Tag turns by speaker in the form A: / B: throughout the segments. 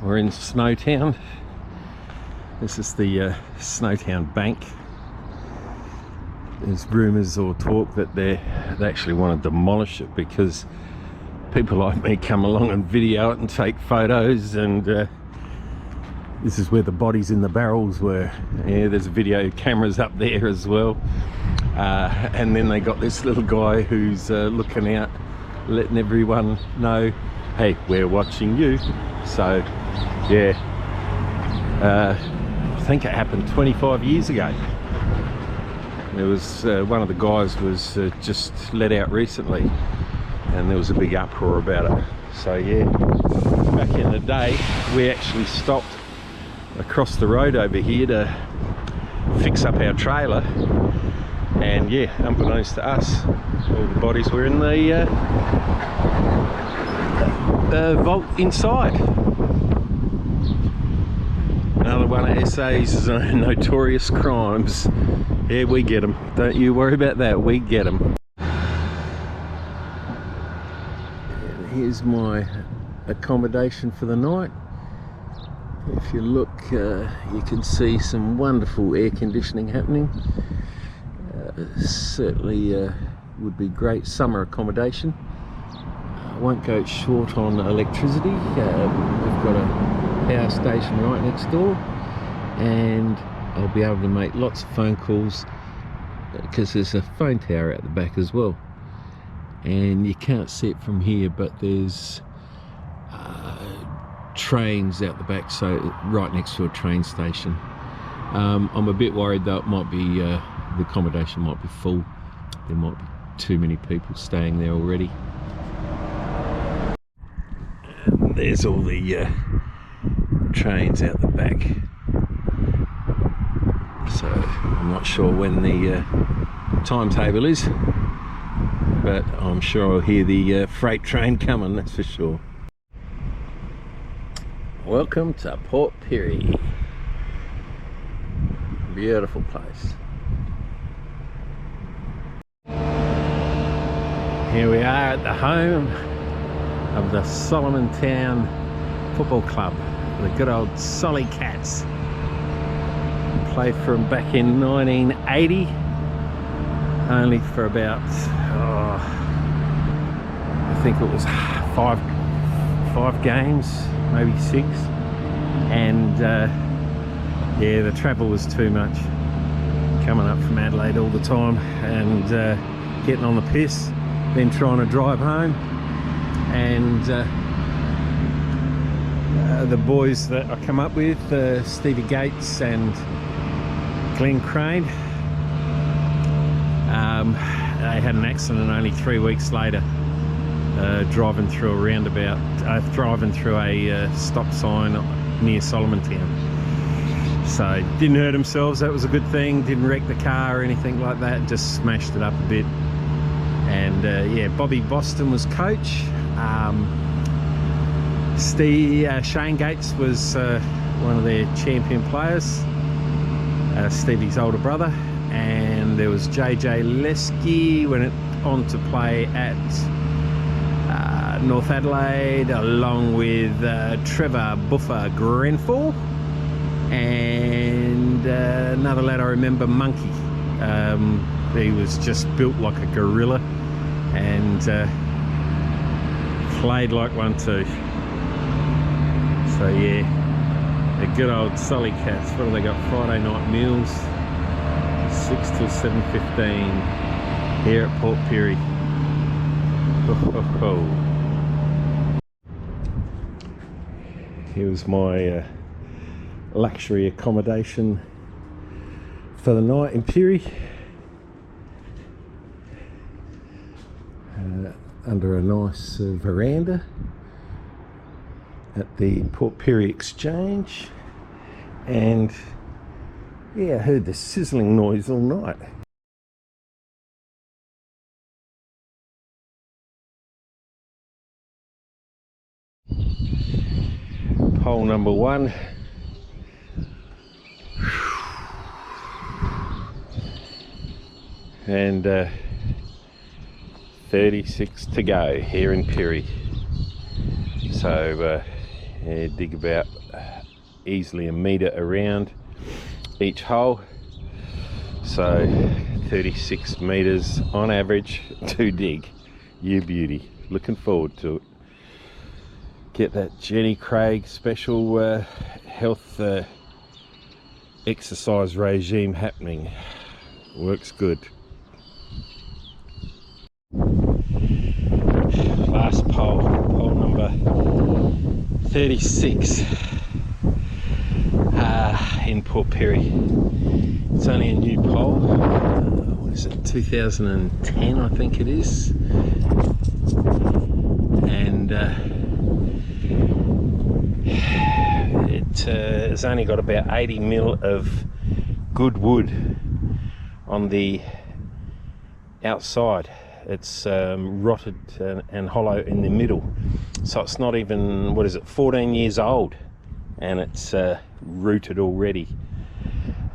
A: We're in Snowtown. This is the Snowtown Bank. There's rumours or talk that they actually want to demolish it because people like me come along and video it and take photos, and this is where the bodies in the barrels were. Yeah, there's video cameras up there as well. And then they got this little guy who's looking out, letting everyone know, hey, we're watching you. So yeah, I think it happened 25 years ago. There was one of the guys was just let out recently, and there was a big uproar about it. So yeah, back in the day we actually stopped across the road over here to fix up our trailer, and yeah, unbeknownst to us, all the bodies were in the vault inside. Another one of SA's notorious crimes. Yeah, we get them. Don't you worry about that. We get them. Here's my accommodation for the night. If you look, you can see some wonderful air conditioning happening. Certainly would be great summer accommodation. Won't go short on electricity. We've got a power station right next door, and I'll be able to make lots of phone calls because there's a phone tower at the back as well, and you can't see it from here, but there's trains out the back, so right next to a train station. I'm a bit worried though, it might be the accommodation might be full. There might be too many people staying there already. And there's all the trains out the back, so I'm not sure when the timetable is, but I'm sure I'll hear the freight train coming, that's for sure. Welcome to Port Pirie. Beautiful place. Here we are at the home of the Solomon Town Football Club, the good old Solly Cats. Played for them back in 1980, only for about, I think it was five games, maybe 6, and yeah, the travel was too much, coming up from Adelaide all the time and getting on the piss, then trying to drive home. And the boys that I come up with, Stevie Gates and Glenn Crane, they had an accident only 3 weeks later, driving through a roundabout, driving through a stop sign near Solomon Town. So didn't hurt themselves, that was a good thing. Didn't wreck the car or anything like that, just smashed it up a bit. And yeah, Bobby Boston was coach. Shane Gates was one of their champion players, Stevie's older brother, and there was JJ Lesky went on to play at North Adelaide, along with Trevor Buffer Grenfell, and another lad I remember, Monkey. He was just built like a gorilla and played like one too. So yeah, the good old Solly Cats. What have they got? Friday night meals, 6 till 7:15 here at Port Pirie. Ho, ho, ho. Here was my luxury accommodation for the night in Pirie, under a nice veranda at the Port Pirie Exchange. And yeah, I heard the sizzling noise all night. Hole number 1. And 36 to go here in Pirie. So dig about easily a metre around each hole, so 36 metres on average to dig. You beauty, looking forward to it. Get that Jenny Craig special health exercise regime happening. Works good. Last pole, pole number 36 in Port Pirie. It's only a new pole. What is it, 2010 I think it is, and it has only got about 80 mil of good wood on the outside. It's rotted and hollow in the middle, so it's not even, what is it, 14 years old, and it's rooted already.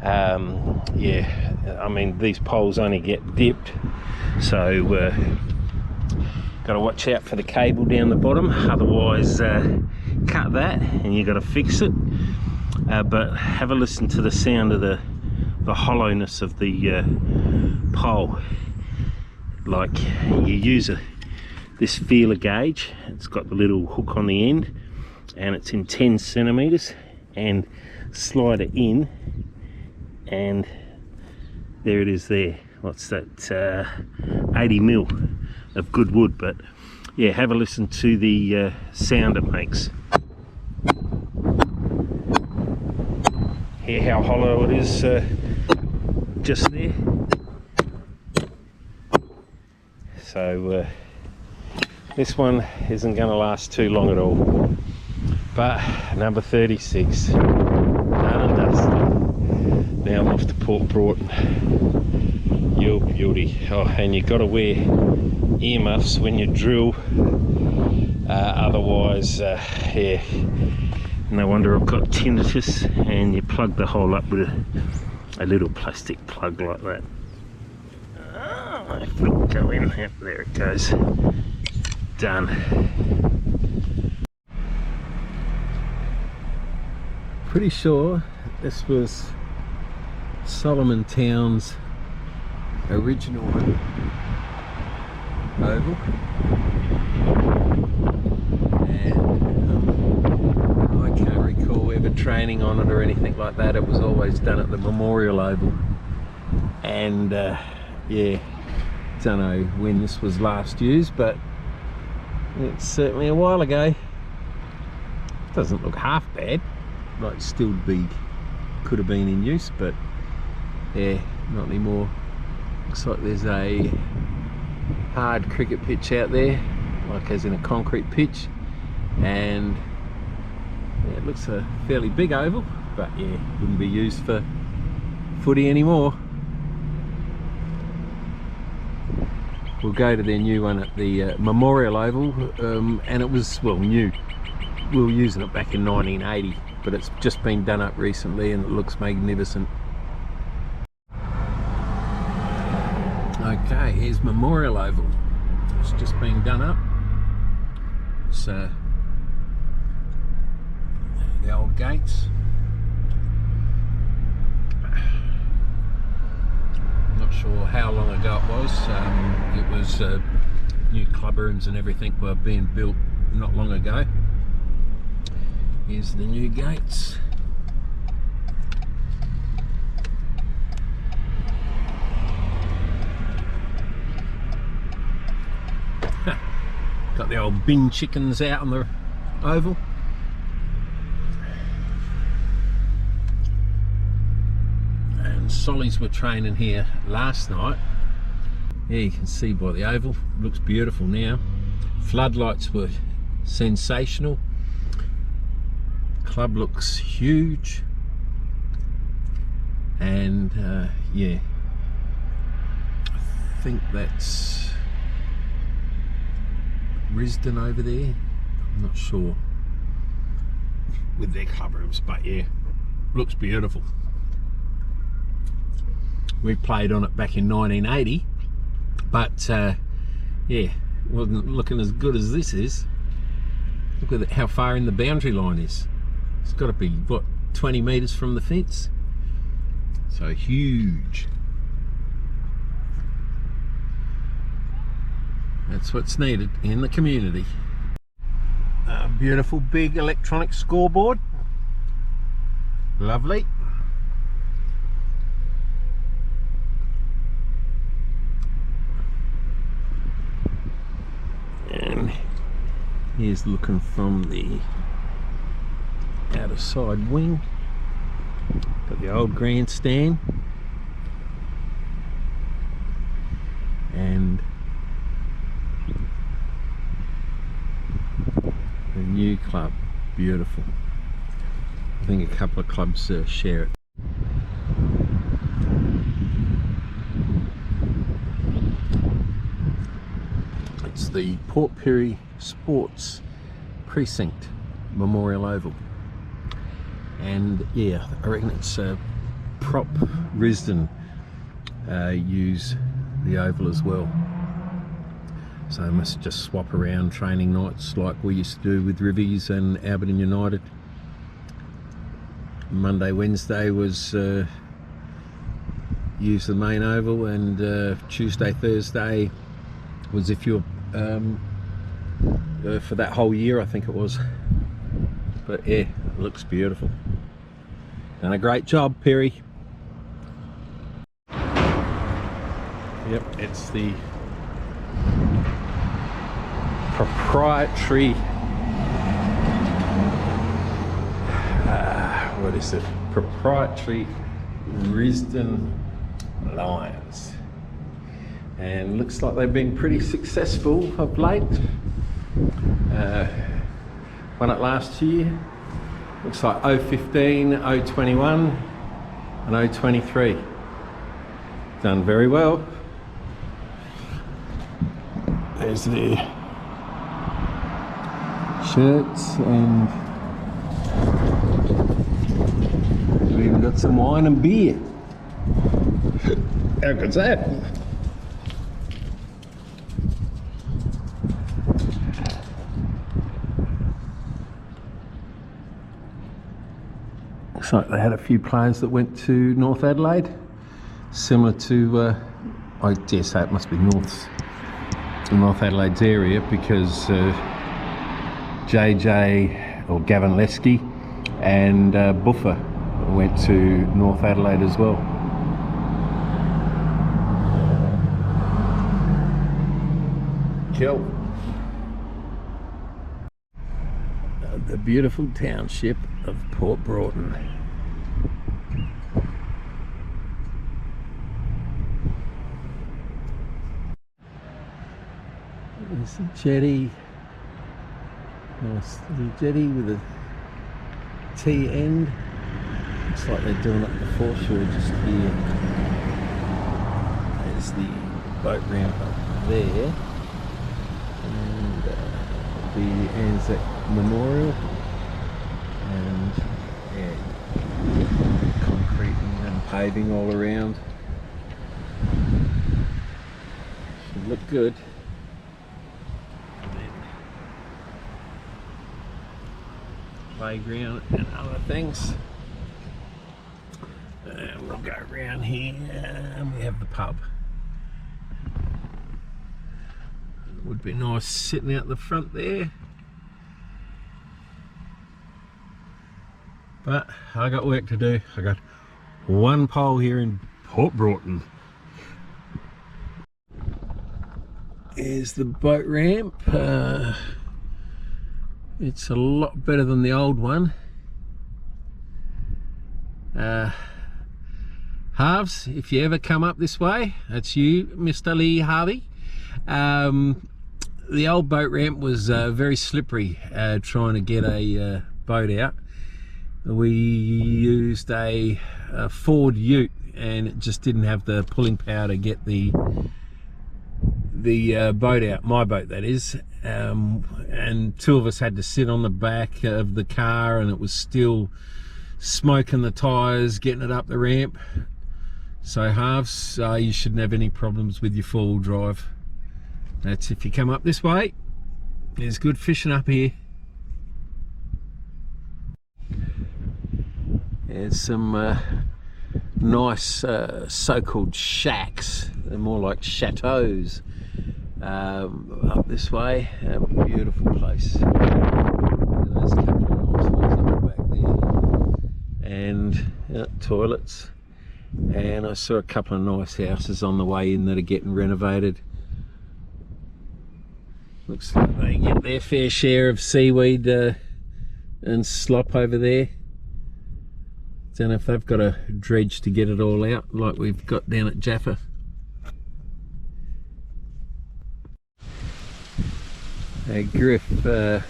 A: Yeah, I mean, these poles only get dipped, so got to watch out for the cable down the bottom, otherwise cut that and you got to fix it. But have a listen to the sound of the hollowness of the pole. Like, you use this feeler gauge, it's got the little hook on the end and it's in 10 centimeters, and slide it in, and there it is there. What's that, 80 mil of good wood. But yeah, have a listen to the sound it makes. Hear how hollow it is just there. So this one isn't going to last too long at all. But number 36, done and dusted. Now I'm off to Port Broughton. Your beauty. Oh, and you've got to wear earmuffs when you drill, otherwise yeah, no wonder I've got tinnitus. And you plug the hole up with a little plastic plug like that. If it'll go in, yep, there it goes. Done. Pretty sure this was Solomon Town's original oval, and I can't recall ever training on it or anything like that. It was always done at the Memorial Oval, and yeah, don't know when this was last used, but it's certainly a while ago. Doesn't look half bad, like still could have been in use, but yeah, not anymore. Looks like there's a hard cricket pitch out there, like as in a concrete pitch, and yeah, it looks a fairly big oval, but yeah, wouldn't be used for footy anymore. We'll go to their new one at the Memorial Oval, and it was, well, new. We were using it back in 1980, but it's just been done up recently and it looks magnificent. Okay, here's Memorial Oval. It's just been done up. So the old gates. I'm not sure how long ago it was. It was new club rooms and everything were being built not long ago. Here's the new gates. Got the old bin chickens out on the oval. And Sollies were training here last night. Yeah, you can see by the oval, looks beautiful now. Floodlights were sensational. Club looks huge, and yeah, I think that's Risdon over there. I'm not sure with their club rooms, but yeah, looks beautiful. We played on it back in 1980, but yeah, wasn't looking as good as this is. Look at how far in the boundary line is. It's got to be, what, 20 metres from the fence? So huge. That's what's needed in the community. A beautiful big electronic scoreboard. Lovely. And here's looking from the outer side wing. Got the old grandstand. And the new club. Beautiful. I think a couple of clubs share it. It's the Port Pirie Sports Precinct Memorial Oval, and yeah, I reckon it's prop Risdon use the oval as well, so they must just swap around training nights like we used to do with Rivies and Alberton United. Monday, Wednesday was use the main oval, and Tuesday, Thursday was if you're for that whole year, I think it was. But yeah, it looks beautiful. Done a great job, Pirie. Yep, it's the proprietary what is it? Proprietary Risdon Lions. And looks like they've been pretty successful of late. Won it last year. Looks like 015, 021 and 023. Done very well. There's the shirts, and we've even got some wine and beer. How good's that? Looks like they had a few players that went to North Adelaide, similar to, I dare say it must be North Adelaide's area, because JJ or Gavin Lesky and Buffer went to North Adelaide as well. Cool. The beautiful township of Port Broughton. There's a jetty. Nice little jetty with a T end. Looks like they're doing it before foreshore just here. There's the boat ramp up there. And the Anzac Memorial. And yeah, concrete and paving all around. Should look good. Playground and other things. And we'll go around here and we have the pub. It would be nice sitting out the front there. But I got work to do. I got one pole here in Port Broughton. Here's the boat ramp. It's a lot better than the old one. Halves, if you ever come up this way, that's you, Mr. Lee Harvey. The old boat ramp was very slippery trying to get a boat out. We used a Ford Ute, and it just didn't have the pulling power to get the boat out, my boat that is, and two of us had to sit on the back of the car, and it was still smoking the tyres getting it up the ramp. So halves, you shouldn't have any problems with your four-wheel drive. That's if you come up this way. There's good fishing up here. There's some nice so-called shacks. They're more like chateaus up this way. A beautiful place. There's a couple of nice ones up the back there. And toilets. And I saw a couple of nice houses on the way in that are getting renovated. Looks like they get their fair share of seaweed and slop over there. Don't know if they've got a dredge to get it all out like we've got down at Jaffa. Hey Griff, I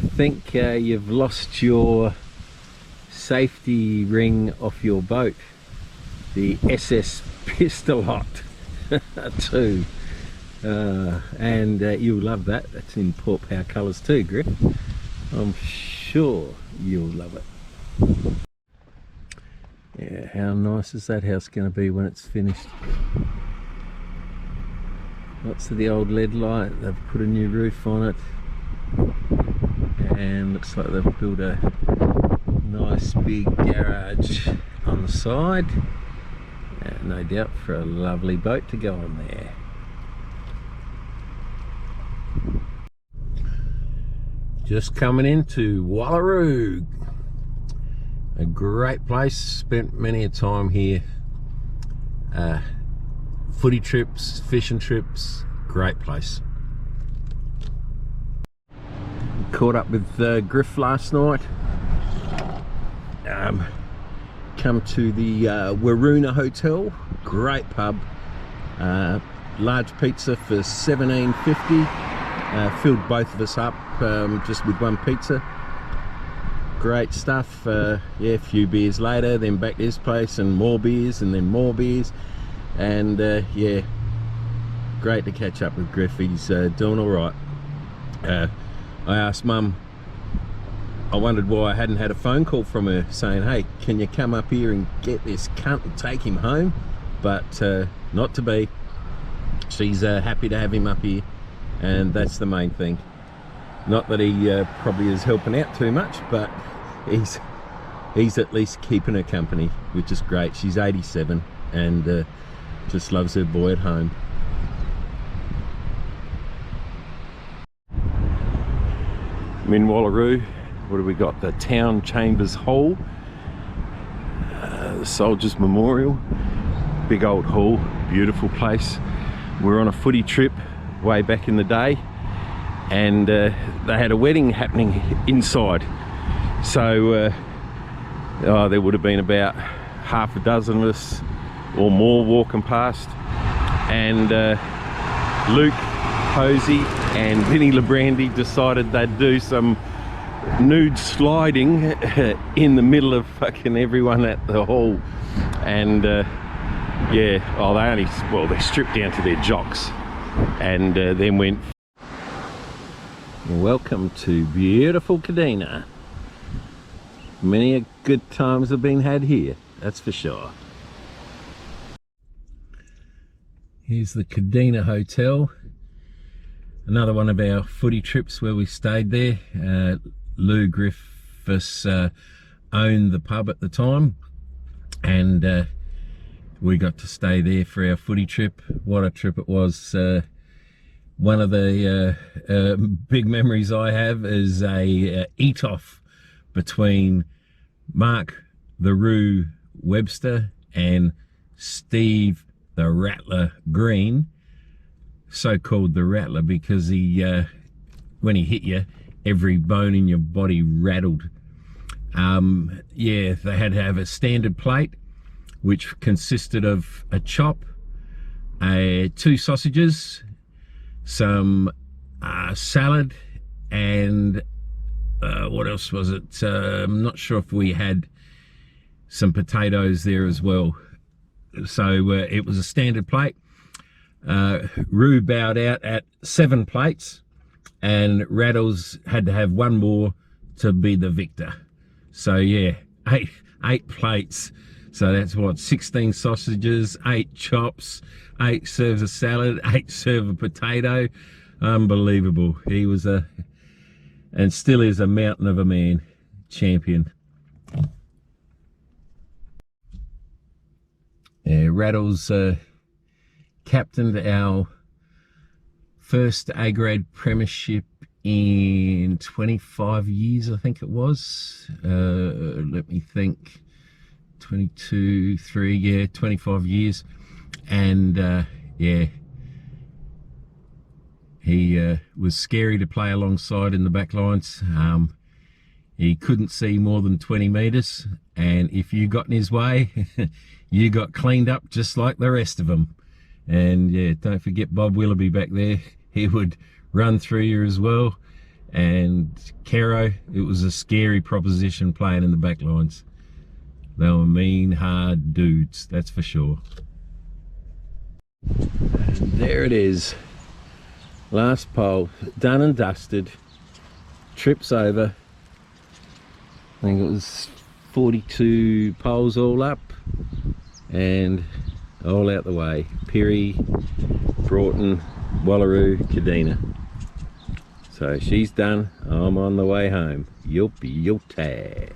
A: think you've lost your safety ring off your boat, the SS Pistolot 2, and you'll love that. That's in Port Power colours too, Griff. I'm sure you'll love it. Yeah, how nice is that house going to be when it's finished? Lots of the old lead light. They've put a new roof on it, and looks like they've built a nice big garage on the side, no doubt for a lovely boat to go on there. Just coming into Wallaroo, a great place. Spent many a time here. Footy trips, fishing trips, great place. Caught up with Griff last night. Come to the Wallaroo Hotel, great pub. Large pizza for $17.50. Filled both of us up just with one pizza. Great stuff. Yeah, a few beers later, then back to this place and more beers and then more beers. And yeah, great to catch up with Griff. He's doing all right. I asked Mum, I wondered why I hadn't had a phone call from her saying, hey, can you come up here and get this cunt and take him home? But not to be. She's happy to have him up here, and that's the main thing. Not that he probably is helping out too much, but he's at least keeping her company, which is great. She's 87 and just loves her boy at home. I'm in Wallaroo. What have we got? The Town Chambers Hall, the Soldiers Memorial. Big old hall, beautiful place. We're on a footy trip way back in the day, and they had a wedding happening inside. So there would have been about half a dozen of us or more walking past, and Luke Posey and Vinny Labrandy decided they'd do some nude sliding in the middle of fucking everyone at the hall. And yeah, oh, they stripped down to their jocks and then went. Welcome to beautiful Kadina. Many a good times have been had here, that's for sure. Here's the Kadina Hotel, another one of our footy trips where we stayed there. Lou Griffiths owned the pub at the time, and we got to stay there for our footy trip. What a trip it was. One of the big memories I have is a eat-off between Mark the Roo Webster and Steve the Rattler Green, so called the Rattler because he when he hit you, every bone in your body rattled. Yeah, they had to have a standard plate which consisted of a chop, 2 sausages, some salad, and what else was it? I'm not sure if we had some potatoes there as well. So it was a standard plate. Roo bowed out at 7 plates, and Rattles had to have 1 more to be the victor. So yeah, 8 plates. So that's what, 16 sausages, 8 chops, 8 serves of salad, 8 serve of potato. Unbelievable. He was and still is a mountain of a man. Champion. Rattles captained our first A-grade premiership in 25 years, I think it was. Let me think. 22, 3, yeah, 25 years. And yeah, he was scary to play alongside in the back lines. He couldn't see more than 20 metres, and if you got in his way, you got cleaned up just like the rest of them. And yeah, don't forget Bob Willoughby back there. He would run through you as well. And Caro, it was a scary proposition playing in the back lines. They were mean, hard dudes, that's for sure. And there it is. Last pole, done and dusted. Trips over. I think it was 42 poles all up and all out the way. Pirie, Broughton, Wallaroo, Kadina. So she's done. I'm on the way home. Yopi yote.